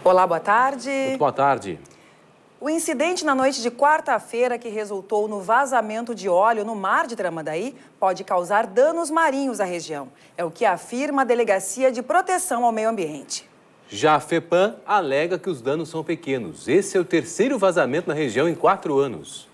Olá, boa tarde. Muito boa tarde. O incidente na noite de quarta-feira que resultou no vazamento de óleo no mar de Tramandaí pode causar danos marinhos à região. É o que afirma a Delegacia de Proteção ao Meio Ambiente. Já a FEPAM alega que os danos são pequenos. Esse é o terceiro vazamento na região em 4 anos.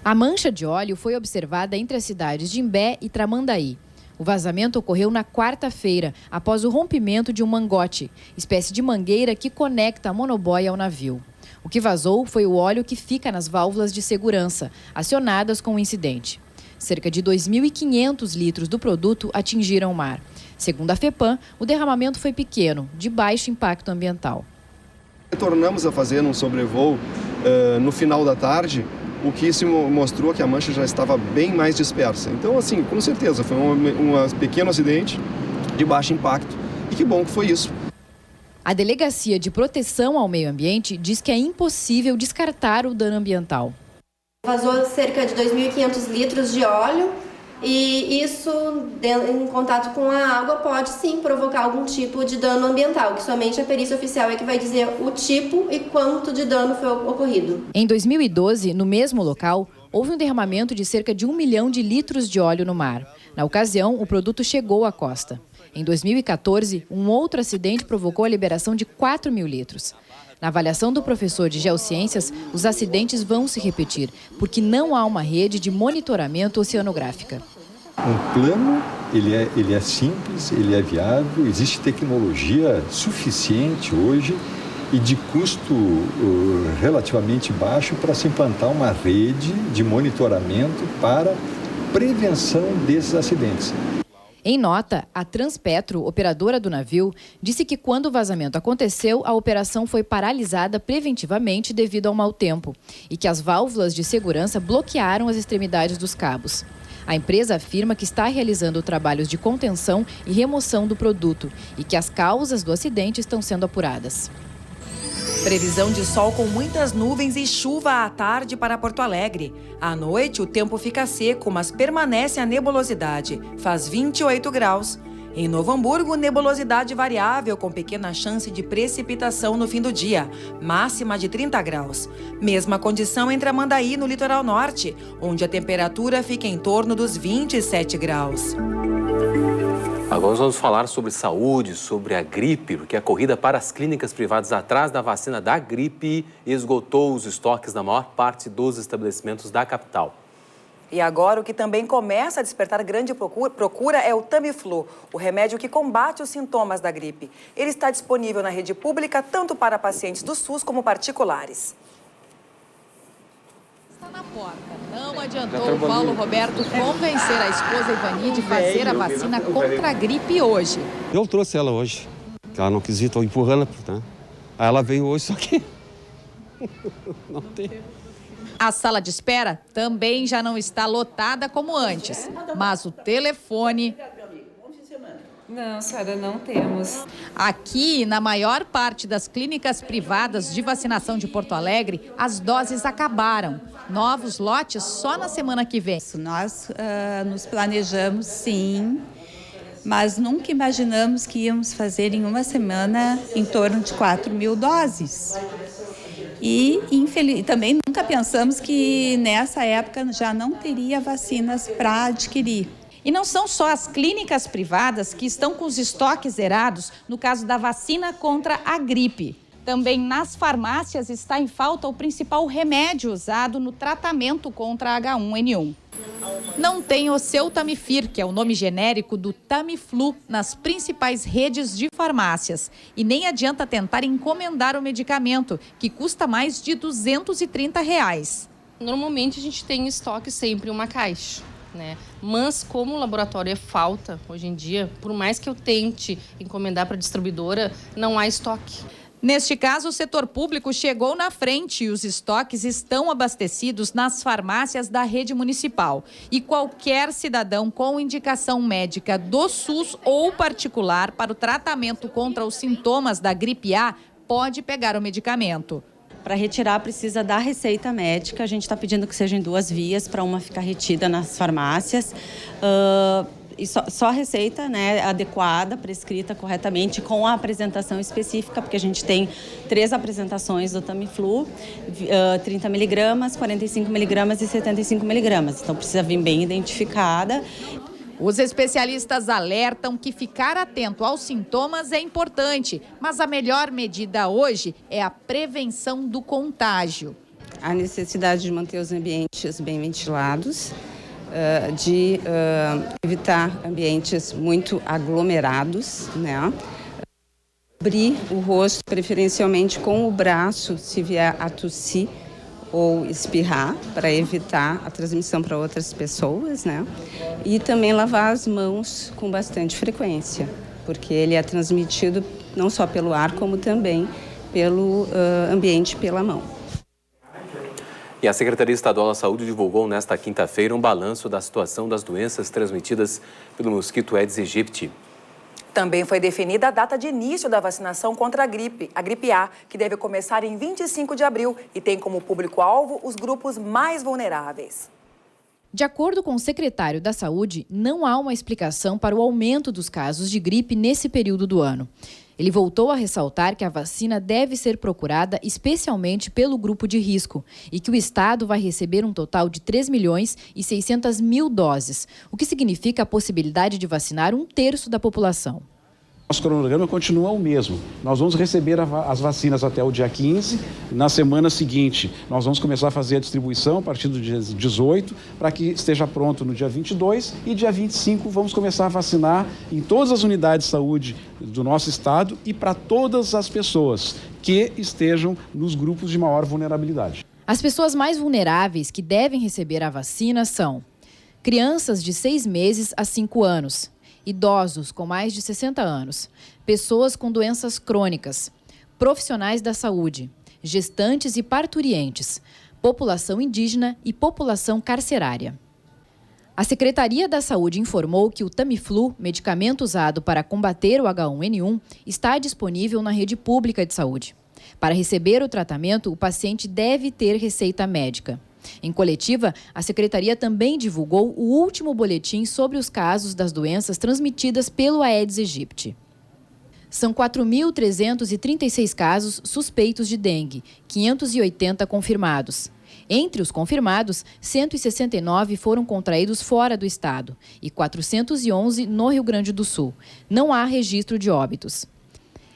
A mancha de óleo foi observada entre as cidades de Imbé e Tramandaí. O vazamento ocorreu na quarta-feira, após o rompimento de um mangote, espécie de mangueira que conecta a monoboia ao navio. O que vazou foi o óleo que fica nas válvulas de segurança, acionadas com o incidente. Cerca de 2.500 litros do produto atingiram o mar. Segundo a FEPAM, o derramamento foi pequeno, de baixo impacto ambiental. Retornamos a fazer um sobrevoo no final da tarde, o que se mostrou que a mancha já estava bem mais dispersa. Então, assim, com certeza, foi um pequeno acidente de baixo impacto. E que bom que foi isso. A Delegacia de Proteção ao Meio Ambiente diz que é impossível descartar o dano ambiental. Vazou cerca de 2.500 litros de óleo e isso, em contato com a água, pode sim provocar algum tipo de dano ambiental, que somente a perícia oficial é que vai dizer o tipo e quanto de dano foi ocorrido. Em 2012, no mesmo local, houve um derramamento de cerca de 1 milhão de litros de óleo no mar. Na ocasião, o produto chegou à costa. Em 2014, um outro acidente provocou a liberação de 4 mil litros. Na avaliação do professor de Geociências, os acidentes vão se repetir, porque não há uma rede de monitoramento oceanográfica. Um plano, ele é simples, ele é viável, existe tecnologia suficiente hoje e de custo relativamente baixo para se implantar uma rede de monitoramento para prevenção desses acidentes. Em nota, a Transpetro, operadora do navio, disse que quando o vazamento aconteceu, a operação foi paralisada preventivamente devido ao mau tempo e que as válvulas de segurança bloquearam as extremidades dos cabos. A empresa afirma que está realizando trabalhos de contenção e remoção do produto e que as causas do acidente estão sendo apuradas. Previsão de sol com muitas nuvens e chuva à tarde para Porto Alegre. À noite, o tempo fica seco, mas permanece a nebulosidade. Faz 28 graus. Em Novo Hamburgo, nebulosidade variável com pequena chance de precipitação no fim do dia. Máxima de 30 graus. Mesma condição em Tramandaí, no litoral norte, onde a temperatura fica em torno dos 27 graus. Agora vamos falar sobre saúde, sobre a gripe, porque a corrida para as clínicas privadas atrás da vacina da gripe esgotou os estoques na maior parte dos estabelecimentos da capital. E agora o que também começa a despertar grande procura é o Tamiflu, o remédio que combate os sintomas da gripe. Ele está disponível na rede pública tanto para pacientes do SUS como particulares. Na porta. Não adiantou o Paulo Roberto convencer a esposa Ivani de fazer a vacina contra a gripe hoje. Eu trouxe ela hoje, que ela não quis ir, estou empurrando, né? Aí ela veio hoje, só que não tem. A sala de espera também já não está lotada como antes, mas o telefone... Não, senhora, não temos. Aqui, na maior parte das clínicas privadas de vacinação de Porto Alegre, as doses acabaram. Novos lotes só na semana que vem. Nós nos planejamos, sim, mas nunca imaginamos que íamos fazer em uma semana em torno de 4.000 doses. E também nunca pensamos que nessa época já não teria vacinas para adquirir. E não são só as clínicas privadas que estão com os estoques zerados no caso da vacina contra a gripe. Também nas farmácias está em falta o principal remédio usado no tratamento contra a H1N1. Não tem o seu Tamifir, que é o nome genérico do Tamiflu, nas principais redes de farmácias. E nem adianta tentar encomendar o medicamento, que custa mais de R$230. Normalmente a gente tem em estoque sempre uma caixa, né? Mas como o laboratório é falta hoje em dia, por mais que eu tente encomendar para a distribuidora, não há estoque. Neste caso, o setor público chegou na frente e os estoques estão abastecidos nas farmácias da rede municipal. E qualquer cidadão com indicação médica do SUS ou particular para o tratamento contra os sintomas da gripe A pode pegar o medicamento. Para retirar precisa da receita médica, a gente está pedindo que seja em 2 vias, para uma ficar retida nas farmácias. E só a receita, né, adequada, prescrita corretamente, com a apresentação específica, porque a gente tem 3 apresentações do Tamiflu, 30 miligramas, 45 miligramas e 75 miligramas. Então precisa vir bem identificada. Os especialistas alertam que ficar atento aos sintomas é importante, mas a melhor medida hoje é a prevenção do contágio. A necessidade de manter os ambientes bem ventilados, de evitar ambientes muito aglomerados, né? Abrir o rosto, preferencialmente com o braço, se vier a tossir ou espirrar, para evitar a transmissão para outras pessoas, né? E também lavar as mãos com bastante frequência, porque ele é transmitido não só pelo ar, como também pelo ambiente, pela mão. E a Secretaria Estadual da Saúde divulgou nesta quinta-feira um balanço da situação das doenças transmitidas pelo mosquito Aedes aegypti. Também foi definida a data de início da vacinação contra a gripe A, que deve começar em 25 de abril e tem como público-alvo os grupos mais vulneráveis. De acordo com o secretário da Saúde, não há uma explicação para o aumento dos casos de gripe nesse período do ano. Ele voltou a ressaltar que a vacina deve ser procurada especialmente pelo grupo de risco e que o Estado vai receber um total de 3.600.000 doses, o que significa a possibilidade de vacinar 1/3 da população. Nosso cronograma continua o mesmo. Nós vamos receber as vacinas até o dia 15. Na semana seguinte, nós vamos começar a fazer a distribuição a partir do dia 18, para que esteja pronto no dia 22. E dia 25 vamos começar a vacinar em todas as unidades de saúde do nosso estado e para todas as pessoas que estejam nos grupos de maior vulnerabilidade. As pessoas mais vulneráveis que devem receber a vacina são crianças de 6 meses a 5 anos, idosos com mais de 60 anos, pessoas com doenças crônicas, profissionais da saúde, gestantes e parturientes, população indígena e população carcerária. A Secretaria da Saúde informou que o Tamiflu, medicamento usado para combater o H1N1, está disponível na rede pública de saúde. Para receber o tratamento, o paciente deve ter receita médica. Em coletiva, a Secretaria também divulgou o último boletim sobre os casos das doenças transmitidas pelo Aedes aegypti. São 4.336 casos suspeitos de dengue, 580 confirmados. Entre os confirmados, 169 foram contraídos fora do estado e 411 no Rio Grande do Sul. Não há registro de óbitos.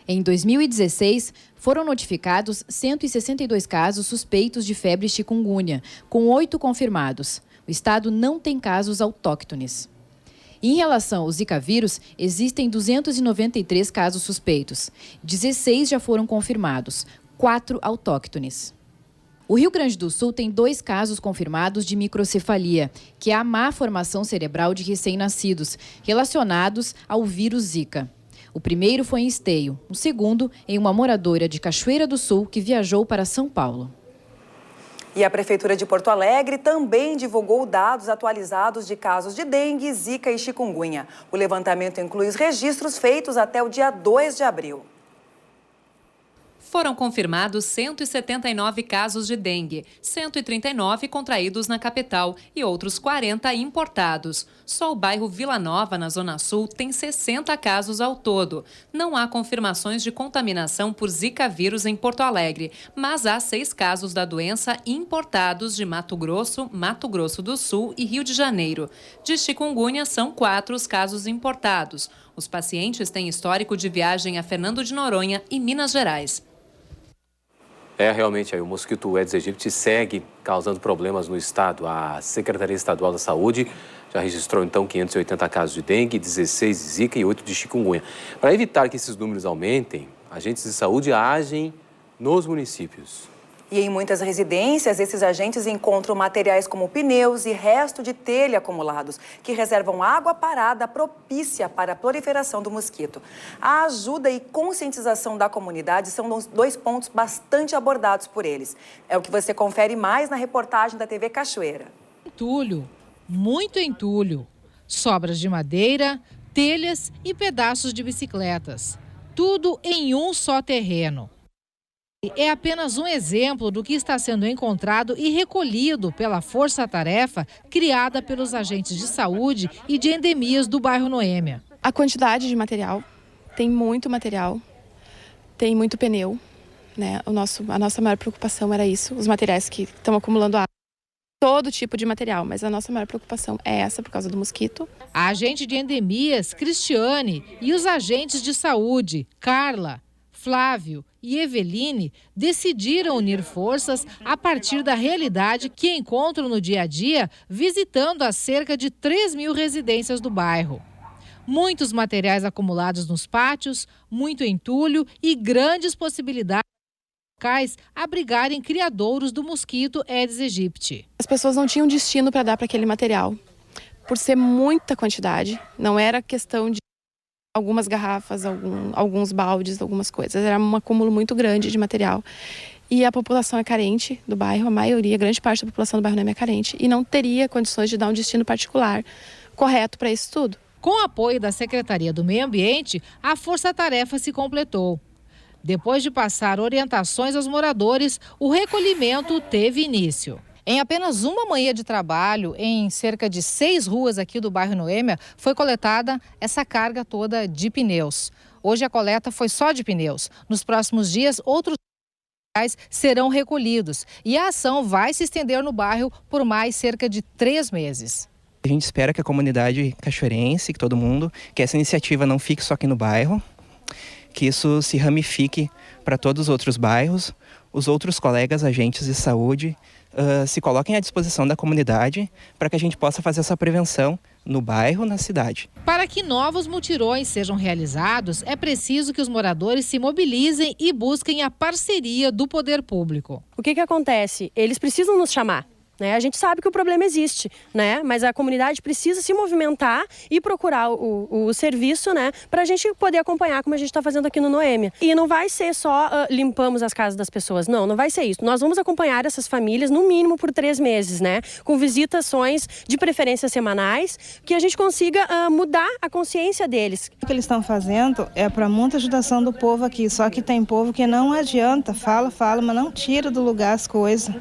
Em 2016, foram notificados 162 casos suspeitos de febre chikungunya, com 8 confirmados. O estado não tem casos autóctones. Em relação ao Zika vírus, existem 293 casos suspeitos. 16 já foram confirmados, 4 autóctones. O Rio Grande do Sul tem 2 casos confirmados de microcefalia, que é a má formação cerebral de recém-nascidos, relacionados ao vírus Zika. O primeiro foi em Esteio, o segundo em uma moradora de Cachoeira do Sul que viajou para São Paulo. E a Prefeitura de Porto Alegre também divulgou dados atualizados de casos de dengue, zika e chikungunya. O levantamento inclui os registros feitos até o dia 2 de abril. Foram confirmados 179 casos de dengue, 139 contraídos na capital e outros 40 importados. Só o bairro Vila Nova, na Zona Sul, tem 60 casos ao todo. Não há confirmações de contaminação por Zika vírus em Porto Alegre, mas há 6 casos da doença importados de Mato Grosso do Sul e Rio de Janeiro. De chikungunya, são 4 os casos importados. Os pacientes têm histórico de viagem a Fernando de Noronha e Minas Gerais. Realmente, o mosquito Aedes aegypti segue causando problemas no estado. A Secretaria Estadual da Saúde já registrou, então, 580 casos de dengue, 16 de zika e 8 de chikungunya. Para evitar que esses números aumentem, agentes de saúde agem nos municípios. E em muitas residências, esses agentes encontram materiais como pneus e resto de telha acumulados, que reservam água parada propícia para a proliferação do mosquito. A ajuda e conscientização da comunidade são 2 pontos bastante abordados por eles. É o que você confere mais na reportagem da TV Cachoeira. Entulho, muito entulho. Sobras de madeira, telhas e pedaços de bicicletas. Tudo em um só terreno. É apenas um exemplo do que está sendo encontrado e recolhido pela força-tarefa criada pelos agentes de saúde e de endemias do bairro Noêmia. A quantidade de material, tem muito material, tem muito pneu, né? A nossa maior preocupação era isso, os materiais que estão acumulando água. Todo tipo de material, mas a nossa maior preocupação é essa, por causa do mosquito. A agente de endemias, Cristiane, e os agentes de saúde, Carla, Flávio e Eveline, decidiram unir forças a partir da realidade que encontram no dia a dia, visitando as cerca de 3.000 residências do bairro. Muitos materiais acumulados nos pátios, muito entulho e grandes possibilidades locais abrigarem criadouros do mosquito Aedes aegypti. As pessoas não tinham destino para dar para aquele material, por ser muita quantidade. Não era questão de algumas garrafas, alguns baldes, algumas coisas. Era um acúmulo muito grande de material. E a população é carente do bairro, a maioria, grande parte da população do bairro Noêmia é carente e não teria condições de dar um destino particular correto para isso tudo. Com o apoio da Secretaria do Meio Ambiente, a força-tarefa se completou. Depois de passar orientações aos moradores, o recolhimento teve início. Em apenas uma manhã de trabalho, em cerca de 6 ruas aqui do bairro Noêmia, foi coletada essa carga toda de pneus. Hoje a coleta foi só de pneus. Nos próximos dias, outros materiais serão recolhidos. E a ação vai se estender no bairro por mais cerca de 3 meses. A gente espera que a comunidade cachoeirense, que todo mundo, que essa iniciativa não fique só aqui no bairro, que isso se ramifique para todos os outros bairros, os outros colegas agentes de saúde se coloquem à disposição da comunidade para que a gente possa fazer essa prevenção no bairro, na cidade. Para que novos mutirões sejam realizados, é preciso que os moradores se mobilizem e busquem a parceria do poder público. O que acontece? Eles precisam nos chamar. A gente sabe que o problema existe, mas a comunidade precisa se movimentar e procurar o serviço, para a gente poder acompanhar como a gente está fazendo aqui no Noêmia. E não vai ser só limpamos as casas das pessoas, não vai ser isso. Nós vamos acompanhar essas famílias no mínimo por 3 meses, com visitações de preferência semanais, que a gente consiga mudar a consciência deles. O que eles estão fazendo é para muita ajudação do povo aqui, só que tem povo que não adianta, fala, mas não tira do lugar as coisas.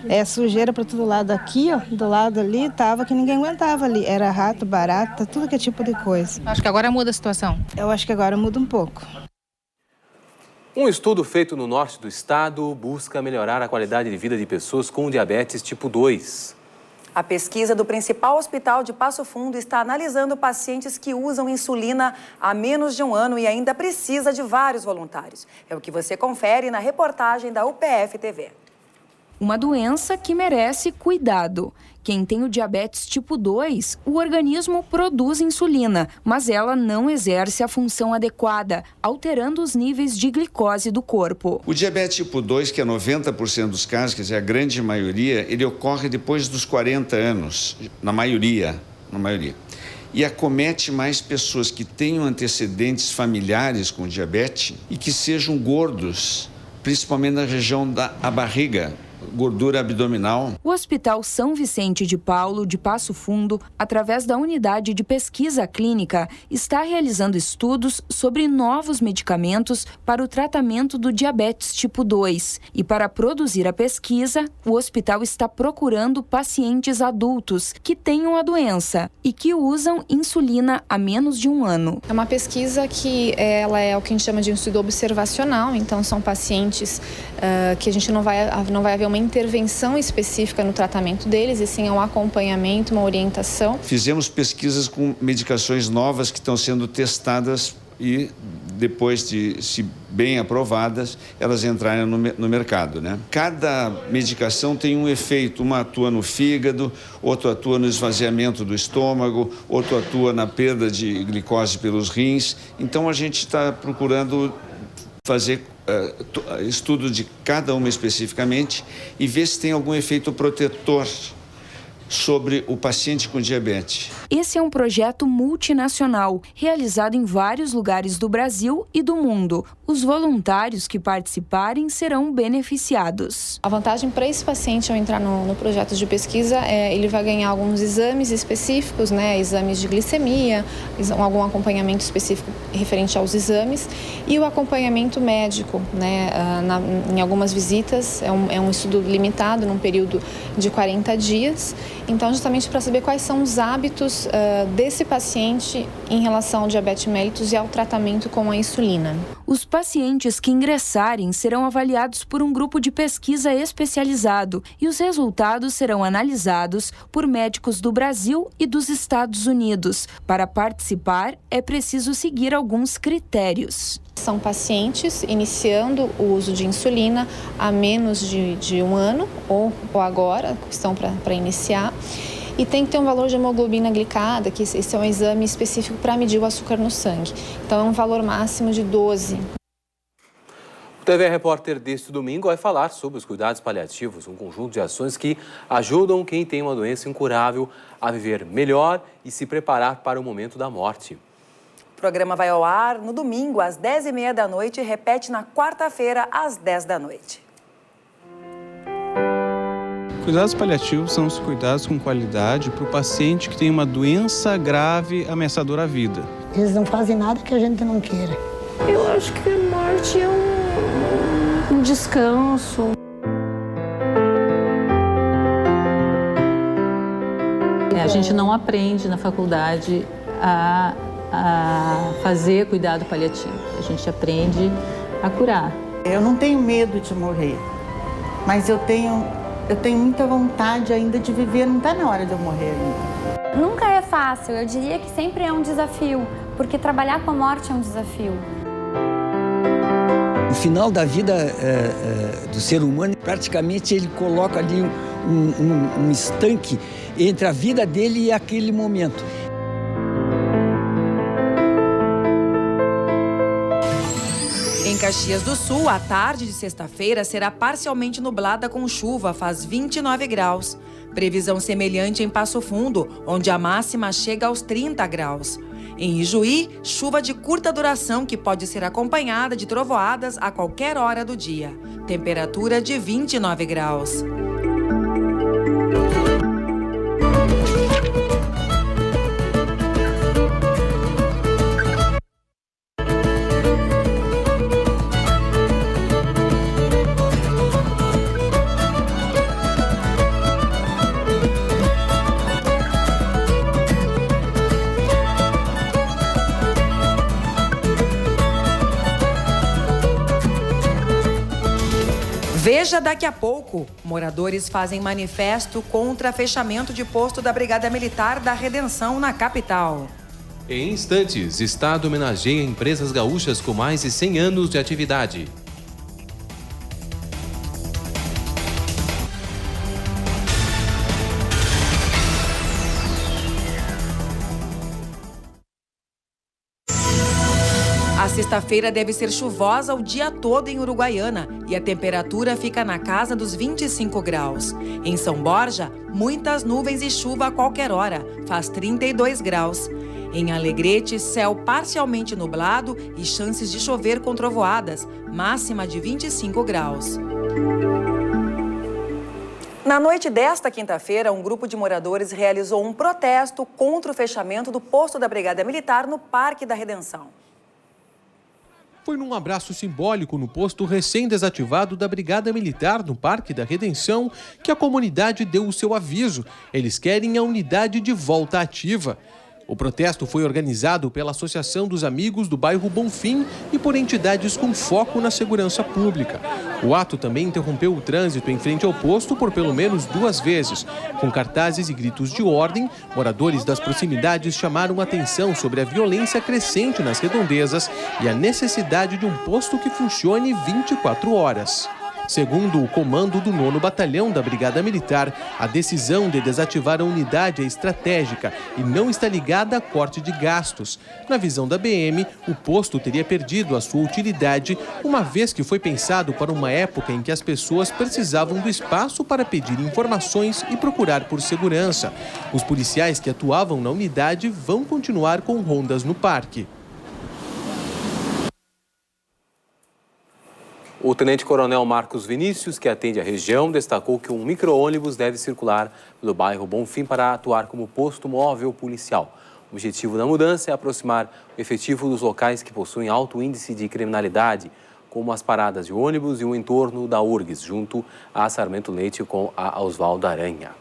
É sujeira para todo lado aqui, do lado ali, tava que ninguém aguentava ali. Era rato, barata, tudo que é tipo de coisa. Acho que agora muda a situação. Eu acho que agora muda um pouco. Um estudo feito no norte do estado busca melhorar a qualidade de vida de pessoas com diabetes tipo 2. A pesquisa do principal hospital de Passo Fundo está analisando pacientes que usam insulina há menos de 1 ano e ainda precisa de vários voluntários. É o que você confere na reportagem da UPF TV. Uma doença que merece cuidado. Quem tem o diabetes tipo 2, o organismo produz insulina, mas ela não exerce a função adequada, alterando os níveis de glicose do corpo. O diabetes tipo 2, que é 90% dos casos, quer dizer, a grande maioria, ele ocorre depois dos 40 anos, na maioria. E acomete mais pessoas que tenham antecedentes familiares com diabetes e que sejam gordos, principalmente na região da barriga, gordura abdominal. O Hospital São Vicente de Paulo, de Passo Fundo, através da Unidade de Pesquisa Clínica, está realizando estudos sobre novos medicamentos para o tratamento do diabetes tipo 2. E para produzir a pesquisa, o hospital está procurando pacientes adultos que tenham a doença e que usam insulina há menos de 1 ano. É uma pesquisa que ela é o que a gente chama de um estudo observacional, então são pacientes que a gente não vai haver uma intervenção específica no tratamento deles, e sim um acompanhamento, uma orientação. Fizemos pesquisas com medicações novas que estão sendo testadas e depois de, se bem aprovadas, elas entrarem no mercado, Cada medicação tem um efeito, uma atua no fígado, outra atua no esvaziamento do estômago, outra atua na perda de glicose pelos rins. Então a gente está procurando fazer estudo de cada uma especificamente e ver se tem algum efeito protetor sobre o paciente com diabetes. Esse é um projeto multinacional, realizado em vários lugares do Brasil e do mundo. Os voluntários que participarem serão beneficiados. A vantagem para esse paciente ao entrar no projeto de pesquisa ele vai ganhar alguns exames específicos, né, exames de glicemia, algum acompanhamento específico referente aos exames e o acompanhamento médico, né, em algumas visitas. É um estudo limitado, num período de 40 dias. Então, justamente para saber quais são os hábitos desse paciente em relação ao diabetes mellitus e ao tratamento com a insulina. Os pacientes que ingressarem serão avaliados por um grupo de pesquisa especializado e os resultados serão analisados por médicos do Brasil e dos Estados Unidos. Para participar, é preciso seguir alguns critérios. São pacientes iniciando o uso de insulina há menos de um ano ou agora, estão para iniciar. E tem que ter um valor de hemoglobina glicada, que esse é um exame específico para medir o açúcar no sangue. Então é um valor máximo de 12. O TV Repórter deste domingo vai falar sobre os cuidados paliativos, um conjunto de ações que ajudam quem tem uma doença incurável a viver melhor e se preparar para o momento da morte. O programa vai ao ar no domingo, às 10h30 da noite e repete na quarta-feira, às 10 da noite. Cuidados paliativos são os cuidados com qualidade para o paciente que tem uma doença grave ameaçadora à vida. Eles não fazem nada que a gente não queira. Eu acho que a morte é um descanso. A gente não aprende na faculdade a fazer cuidado paliativo. A gente aprende a curar. Eu não tenho medo de morrer, mas eu tenho muita vontade ainda de viver. Não está na hora de eu morrer ainda. Nunca é fácil, eu diria que sempre é um desafio, porque trabalhar com a morte é um desafio. O final da vida do ser humano, praticamente ele coloca ali um estanque entre a vida dele e aquele momento. Em Caxias do Sul, a tarde de sexta-feira será parcialmente nublada com chuva, faz 29 graus. Previsão semelhante em Passo Fundo, onde a máxima chega aos 30 graus. Em Ijuí, chuva de curta duração que pode ser acompanhada de trovoadas a qualquer hora do dia. Temperatura de 29 graus. Veja daqui a pouco. Moradores fazem manifesto contra fechamento de posto da Brigada Militar da Redenção na capital. Em instantes, Estado homenageia empresas gaúchas com mais de 100 anos de atividade. A sexta-feira deve ser chuvosa o dia todo em Uruguaiana e a temperatura fica na casa dos 25 graus. Em São Borja, muitas nuvens e chuva a qualquer hora, faz 32 graus. Em Alegrete, céu parcialmente nublado e chances de chover com trovoadas, máxima de 25 graus. Na noite desta quinta-feira, um grupo de moradores realizou um protesto contra o fechamento do posto da Brigada Militar no Parque da Redenção. Foi num abraço simbólico no posto recém-desativado da Brigada Militar no Parque da Redenção que a comunidade deu o seu aviso. Eles querem a unidade de volta ativa. O protesto foi organizado pela Associação dos Amigos do Bairro Bonfim e por entidades com foco na segurança pública. O ato também interrompeu o trânsito em frente ao posto por pelo menos 2 vezes. Com cartazes e gritos de ordem, moradores das proximidades chamaram atenção sobre a violência crescente nas redondezas e a necessidade de um posto que funcione 24 horas. Segundo o comando do 9º Batalhão da Brigada Militar, a decisão de desativar a unidade é estratégica e não está ligada a corte de gastos. Na visão da BM, o posto teria perdido a sua utilidade, uma vez que foi pensado para uma época em que as pessoas precisavam do espaço para pedir informações e procurar por segurança. Os policiais que atuavam na unidade vão continuar com rondas no parque. O tenente-coronel Marcos Vinícius, que atende a região, destacou que um micro-ônibus deve circular pelo bairro Bonfim para atuar como posto móvel policial. O objetivo da mudança é aproximar o efetivo dos locais que possuem alto índice de criminalidade, como as paradas de ônibus e o entorno da URGS, junto a Sarmento Leite com a Oswaldo Aranha.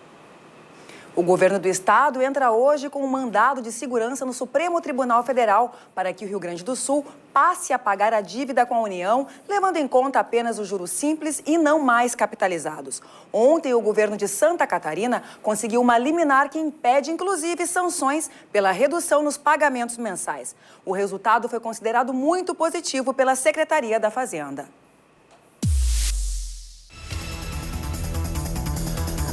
O governo do estado entra hoje com um mandado de segurança no Supremo Tribunal Federal para que o Rio Grande do Sul passe a pagar a dívida com a União, levando em conta apenas os juros simples e não mais capitalizados. Ontem, o governo de Santa Catarina conseguiu uma liminar que impede, inclusive, sanções pela redução nos pagamentos mensais. O resultado foi considerado muito positivo pela Secretaria da Fazenda.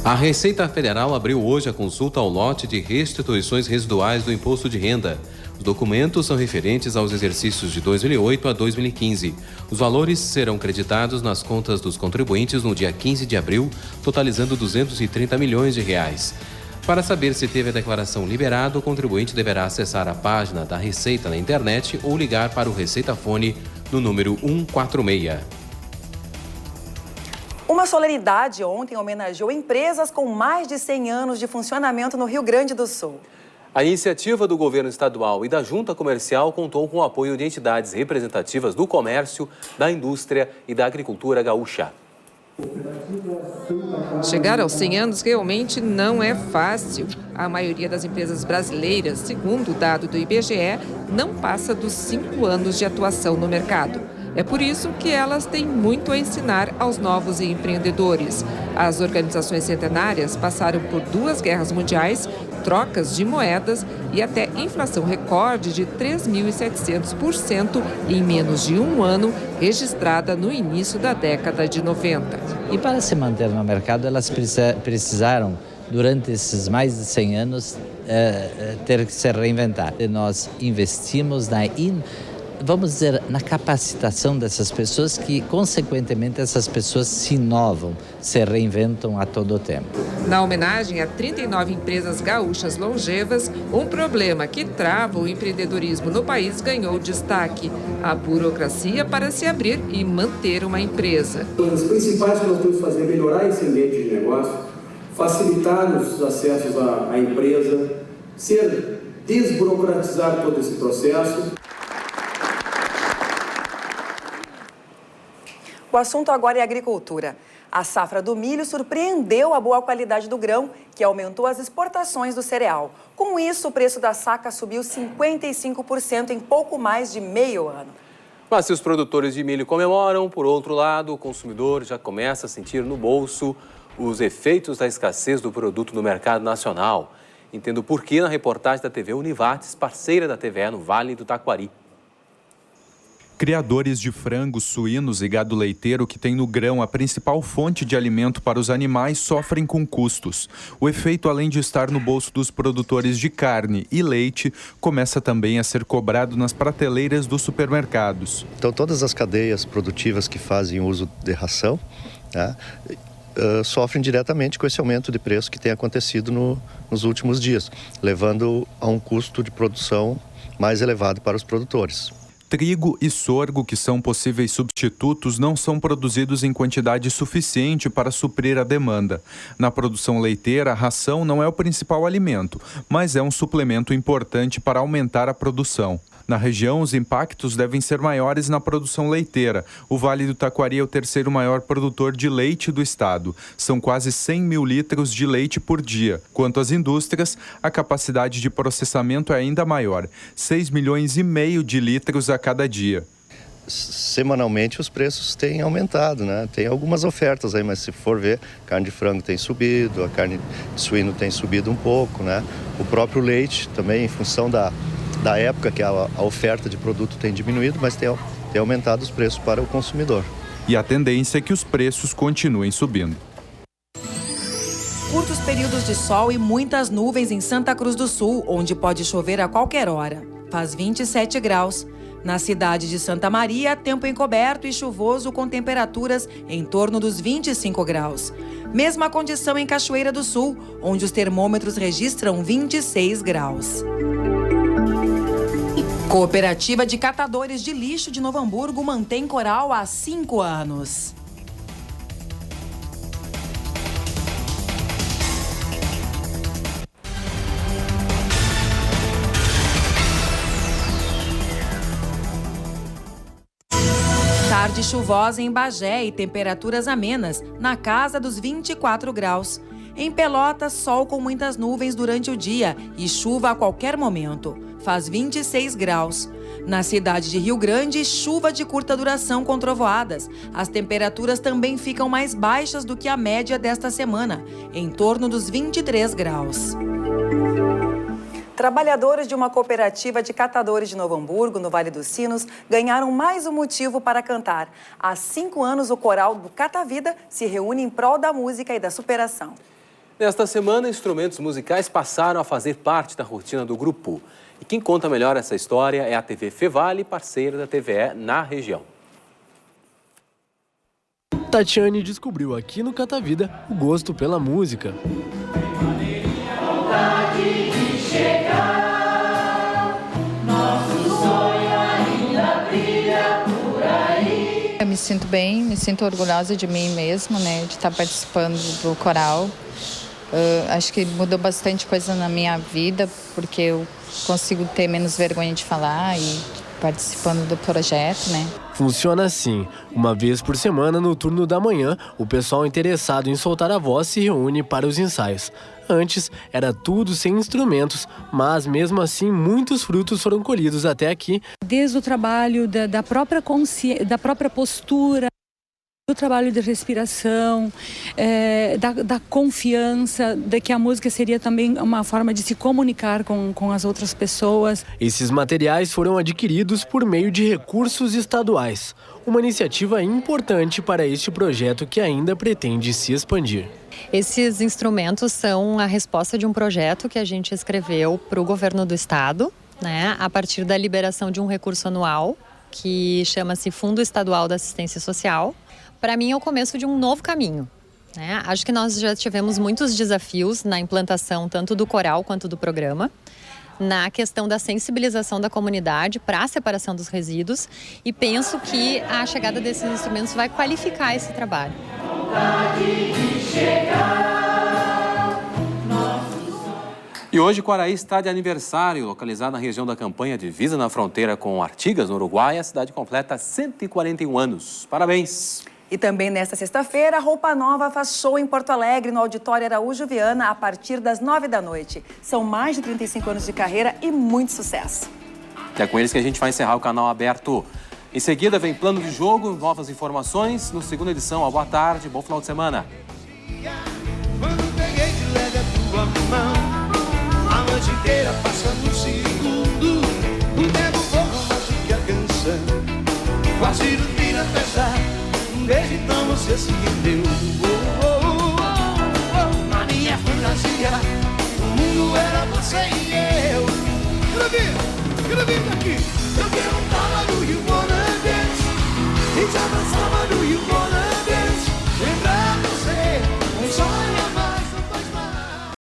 A Receita Federal abriu hoje a consulta ao lote de restituições residuais do Imposto de Renda. Os documentos são referentes aos exercícios de 2008 a 2015. Os valores serão creditados nas contas dos contribuintes no dia 15 de abril, totalizando 230 milhões de reais. Para saber se teve a declaração liberada, o contribuinte deverá acessar a página da Receita na internet ou ligar para o Receita Fone no número 146. Uma solenidade ontem homenageou empresas com mais de 100 anos de funcionamento no Rio Grande do Sul. A iniciativa do governo estadual e da Junta Comercial contou com o apoio de entidades representativas do comércio, da indústria e da agricultura gaúcha. Chegar aos 100 anos realmente não é fácil. A maioria das empresas brasileiras, segundo o dado do IBGE, não passa dos 5 anos de atuação no mercado. É por isso que elas têm muito a ensinar aos novos empreendedores. As organizações centenárias passaram por 2 guerras mundiais, trocas de moedas e até inflação recorde de 3.700% em menos de um ano, registrada no início da década de 90. E para se manter no mercado, elas precisaram, durante esses mais de 100 anos, ter que se reinventar. E nós investimos vamos dizer, na capacitação dessas pessoas que, consequentemente, essas pessoas se inovam, se reinventam a todo tempo. Na homenagem a 39 empresas gaúchas longevas, um problema que trava o empreendedorismo no país ganhou destaque: a burocracia para se abrir e manter uma empresa. As principais que nós temos que fazer é melhorar esse ambiente de negócio, facilitar os acessos à empresa, desburocratizar todo esse processo. O assunto agora é agricultura. A safra do milho surpreendeu a boa qualidade do grão, que aumentou as exportações do cereal. Com isso, o preço da saca subiu 55% em pouco mais de meio ano. Mas se os produtores de milho comemoram, por outro lado, o consumidor já começa a sentir no bolso os efeitos da escassez do produto no mercado nacional. Entenda o porquê na reportagem da TV Univates, parceira da TVE no Vale do Taquari. Criadores de frangos, suínos e gado leiteiro que têm no grão a principal fonte de alimento para os animais sofrem com custos. O efeito, além de estar no bolso dos produtores de carne e leite, começa também a ser cobrado nas prateleiras dos supermercados. Então, todas as cadeias produtivas que fazem uso de ração, né, sofrem diretamente com esse aumento de preço que tem acontecido nos últimos dias, levando a um custo de produção mais elevado para os produtores. Trigo e sorgo, que são possíveis substitutos, não são produzidos em quantidade suficiente para suprir a demanda. Na produção leiteira, a ração não é o principal alimento, mas é um suplemento importante para aumentar a produção. Na região, os impactos devem ser maiores na produção leiteira. O Vale do Taquari é o terceiro maior produtor de leite do estado. São quase 100 mil litros de leite por dia. Quanto às indústrias, a capacidade de processamento é ainda maior, 6,5 milhões de litros a cada dia. Semanalmente os preços têm aumentado, né? Tem algumas ofertas aí, mas se for ver, carne de frango tem subido, a carne de suíno tem subido um pouco, né? O próprio leite também, em função da época que a oferta de produto tem diminuído, mas tem aumentado os preços para o consumidor. e a tendência é que os preços continuem subindo. Curtos períodos de sol e muitas nuvens em Santa Cruz do Sul, onde pode chover a qualquer hora. Faz 27 graus. Na cidade de Santa Maria, tempo encoberto e chuvoso com temperaturas em torno dos 25 graus. Mesma condição em Cachoeira do Sul, onde os termômetros registram 26 graus. Cooperativa de Catadores de Lixo de Novo Hamburgo mantém coral há 5 anos. Tarde chuvosa em Bagé e temperaturas amenas, na casa dos 24 graus. Em Pelotas, sol com muitas nuvens durante o dia e chuva a qualquer momento. Faz 26 graus. Na cidade de Rio Grande, chuva de curta duração com trovoadas. As temperaturas também ficam mais baixas do que a média desta semana, em torno dos 23 graus. Trabalhadores de uma cooperativa de catadores de Novo Hamburgo, no Vale dos Sinos, ganharam mais um motivo para cantar. Há 5 anos, o coral do Cata Vida se reúne em prol da música e da superação. Nesta semana, instrumentos musicais passaram a fazer parte da rotina do grupo. E quem conta melhor essa história é a TV Fevale, parceira da TVE na região. Tatiane descobriu aqui no Cata Vida o gosto pela música. Eu me sinto bem, me sinto orgulhosa de mim mesma, né, de estar participando do coral. Acho que mudou bastante coisa na minha vida, porque eu consigo ter menos vergonha de falar e participando do projeto, né. Funciona assim, uma vez por semana, no turno da manhã, o pessoal interessado em soltar a voz se reúne para os ensaios. Antes, era tudo sem instrumentos, mas mesmo assim, muitos frutos foram colhidos até aqui. Desde o trabalho da própria consciência, da própria postura, do trabalho de respiração, da confiança, de que a música seria também uma forma de se comunicar com as outras pessoas. Esses materiais foram adquiridos por meio de recursos estaduais, uma iniciativa importante para este projeto que ainda pretende se expandir. Esses instrumentos são a resposta de um projeto que a gente escreveu para o governo do estado, né, a partir da liberação de um recurso anual, que chama-se Fundo Estadual da Assistência Social. Para mim é o começo de um novo caminho, né? Acho que nós já tivemos muitos desafios na implantação tanto do coral quanto do programa, na questão da sensibilização da comunidade para a separação dos resíduos, e penso que a chegada desses instrumentos vai qualificar esse trabalho. E hoje Quaraí está de aniversário. Localizada na região da Campanha, divisa na fronteira com Artigas, no Uruguai, a cidade completa 141 anos. Parabéns! E também nesta sexta-feira, Roupa Nova faz show em Porto Alegre, no Auditório Araújo Viana, a partir das 9 da noite. São mais de 35 anos de carreira e muito sucesso. É com eles que a gente vai encerrar o canal aberto. Em seguida vem Plano de Jogo, novas informações no segunda edição. Boa tarde, bom final de semana. Quando peguei de leve a tua mão, a noite inteira passando um segundo, o tempo voa mais do que a canção, quase no tira pesar, um beijo então você se rendeu. Na minha fantasia, o mundo era você e eu. Quero vir daqui, eu quero